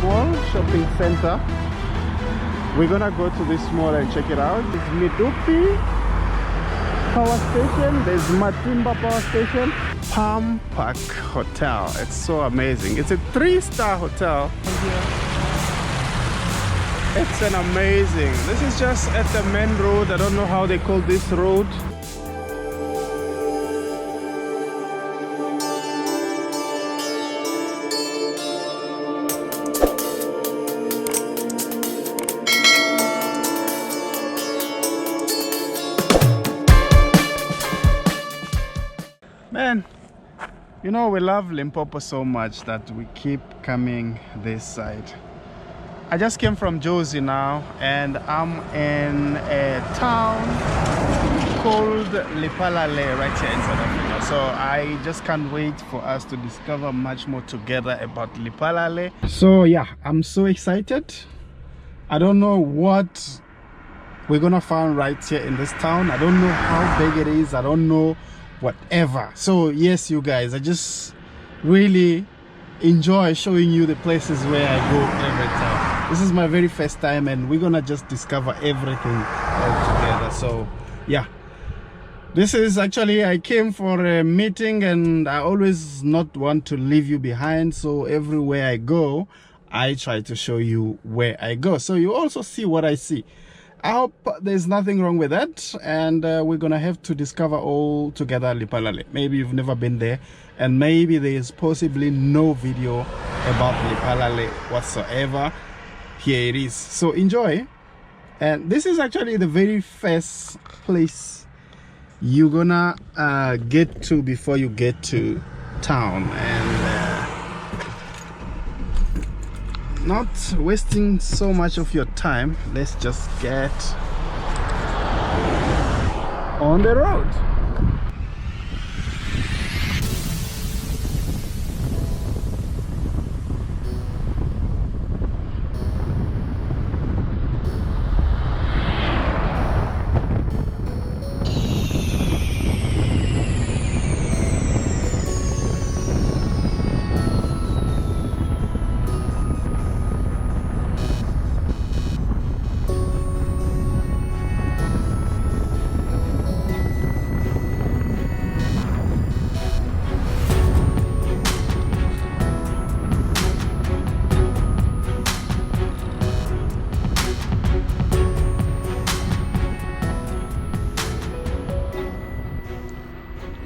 mall, shopping center. We're gonna go to this mall and check it out. It's Midupi Power Station. There's Matimba Power Station. Palm Park Hotel. It's so amazing. It's a 3-star hotel. It's an amazing. This is just at the main road. I don't know how they call this road. Man, you know, we love Limpopo so much that we keep coming this side. I just came from Jozi now, and I'm in a town called Lephalale right here in South Africa. So I just can't wait for us to discover much more together about Lephalale. So yeah, I'm so excited. I don't know what we're gonna find right here in this town. I don't know how big it is. I don't know whatever. So yes, you guys, I just really enjoy showing you the places where I go every time. This is my very first time, and we're gonna just discover everything all together. So yeah, this is actually, I came for a meeting, and I always not want to leave you behind. So everywhere I go, I try to show you where I go, so you also see what I see. I hope there's nothing wrong with that, and we're gonna have to discover all together Lephalale. Maybe you've never been there, and maybe there's possibly no video about Lephalale whatsoever. Here it is, so enjoy. And this is actually the very first place you're gonna get to before you get to town. And not wasting so much of your time, let's just get on the road.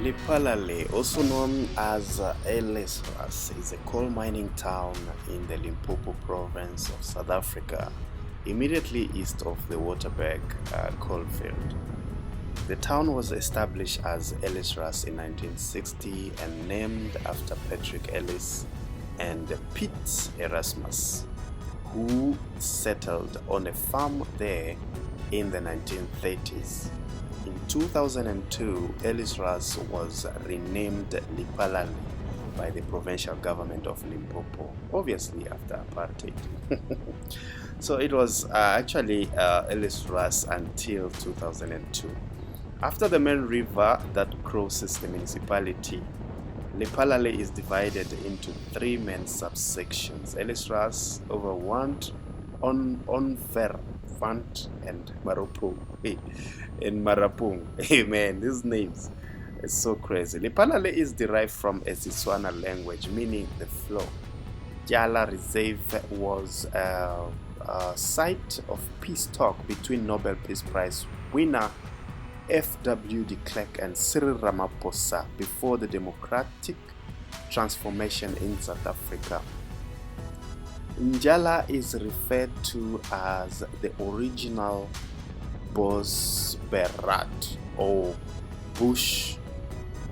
Lephalale, also known as Lephalale, is a coal mining town in the Limpopo province of South Africa, immediately east of the Waterberg coal field. The town was established as Ellisras in 1960 and named after Patrick Ellis and Pete Erasmus, who settled on a farm there in the 1930s. In 2002, Ellisras was renamed Lephalale by the provincial government of Limpopo, obviously after Apartheid. So it was actually Ellisras until 2002. After the main river that crosses the municipality, Lephalale is divided into 3 main subsections: Ellisras, Overwand, Onverwant, and Marapung. In Marapung. Hey man, these names is so crazy. Lephalale is derived from a Setswana language meaning the flow. Jala Reserve was a site of peace talk between Nobel Peace Prize winner F.W. de Klerk and Cyril Ramaphosa before the democratic transformation in South Africa. Njala is referred to as the original Bosberat or Bush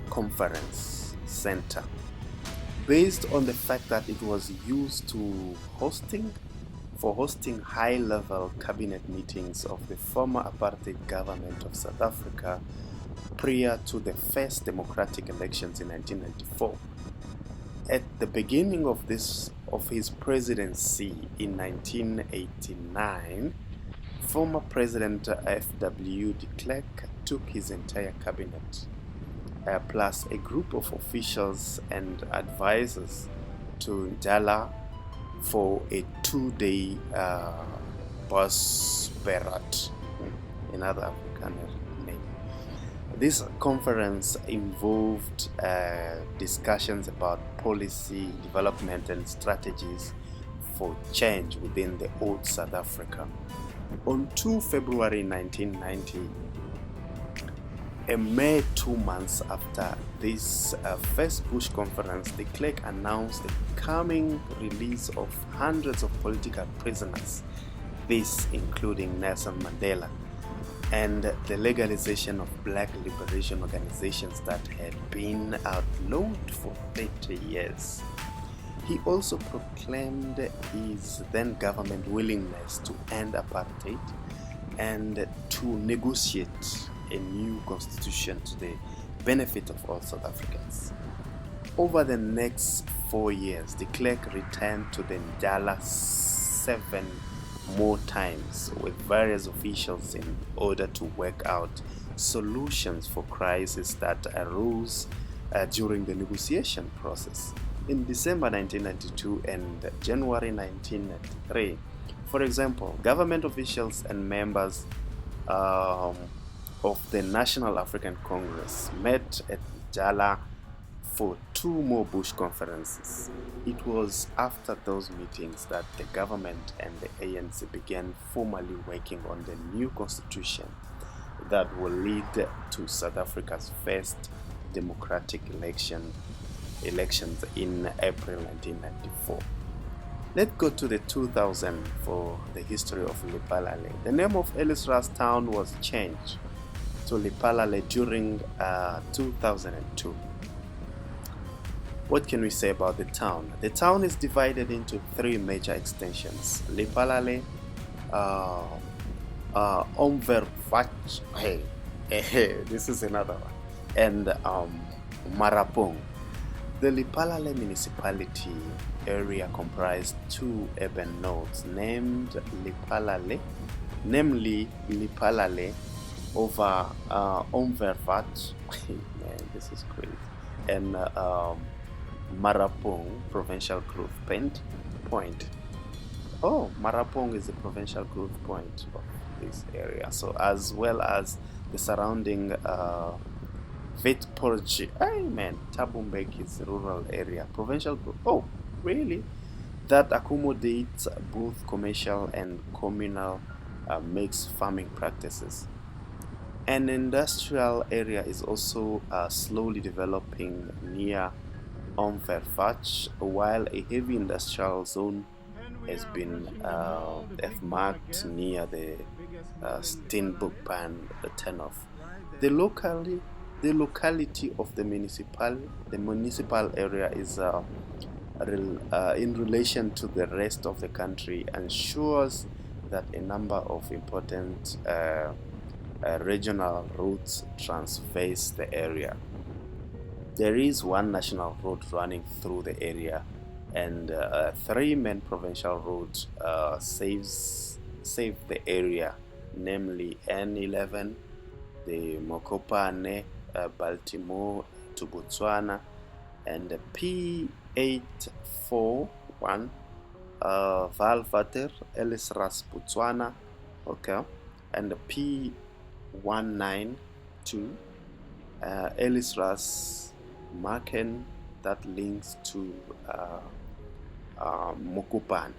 Conference Center, based on the fact that it was used for hosting high-level cabinet meetings of the former apartheid government of South Africa prior to the first democratic elections in 1994. At the beginning of his presidency in 1989, former President F.W. de Klerk took his entire cabinet, plus a group of officials and advisors to Njala for a 2-day bus parade in other African name. This conference involved discussions about policy development and strategies for change within the old South Africa. On 2 February 1990, a mere 2 months after this first Bush conference, the Clerk announced the coming release of hundreds of political prisoners, this including Nelson Mandela, and the legalization of black liberation organizations that had been outlawed for 30 years. He also proclaimed his then government willingness to end apartheid and to negotiate a new constitution to the benefit of all South Africans. Over the next 4 years, the Clerk returned to the Njala 7 more times with various officials in order to work out solutions for crises that arose during the negotiation process. In December 1992 and January 1993, for example, government officials and members of the National African Congress met at Njala for 2 more Bush conferences. It was after those meetings that the government and the ANC began formally working on the new constitution that will lead to South Africa's first democratic elections in April 1994. Let's go to the 2000 for the history of Lephalale. The name of Ellis Ras town was changed to Lephalale during 2002. What can we say about the town? The town is divided into 3 major extensions: Lephalale, Omvervach, this is another one, and Marapong. The Lephalale municipality area comprised 2 urban nodes named Lephalale, namely Lephalale over Omvervach, man, this is great, and Marapong provincial growth point. Oh, Marapong is the provincial growth point of this area. So as well as the surrounding Vetporji, Tabumbek is rural area, provincial growth. Oh, really? That accommodates both commercial and communal mixed farming practices. An industrial area is also slowly developing near Omvervach, while a heavy industrial zone has been marked near the Steenbokpan turnoff. The locality of the municipal area is in relation to the rest of the country, ensures that a number of important regional routes traverse the area. There is 1 national road running through the area, and 3 main provincial roads save the area, namely N11, the Mokopane, Baltimore to Botswana, and the P841, Valvater, Ellis Ras, Botswana, okay, and the P192, Ellis Ras, Marken, that links to Mokopane.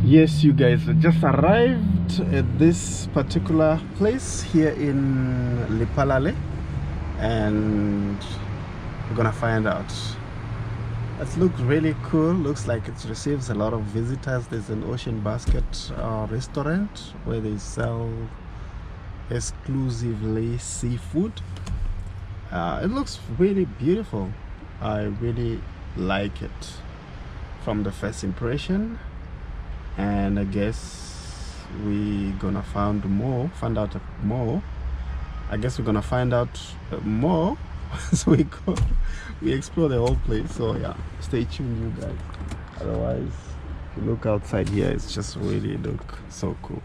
Yes, you guys, I just arrived at this particular place here in Lephalale, and we're gonna find out. It looks really cool. Looks like it receives a lot of visitors. There's an Ocean Basket restaurant where they sell exclusively seafood. It looks really beautiful. I really like it from the first impression, and I guess we're gonna find out more. I guess we're gonna find out more so we explore the whole place. So yeah, stay tuned, you guys. Otherwise, if you look outside here, it's just really look so cool.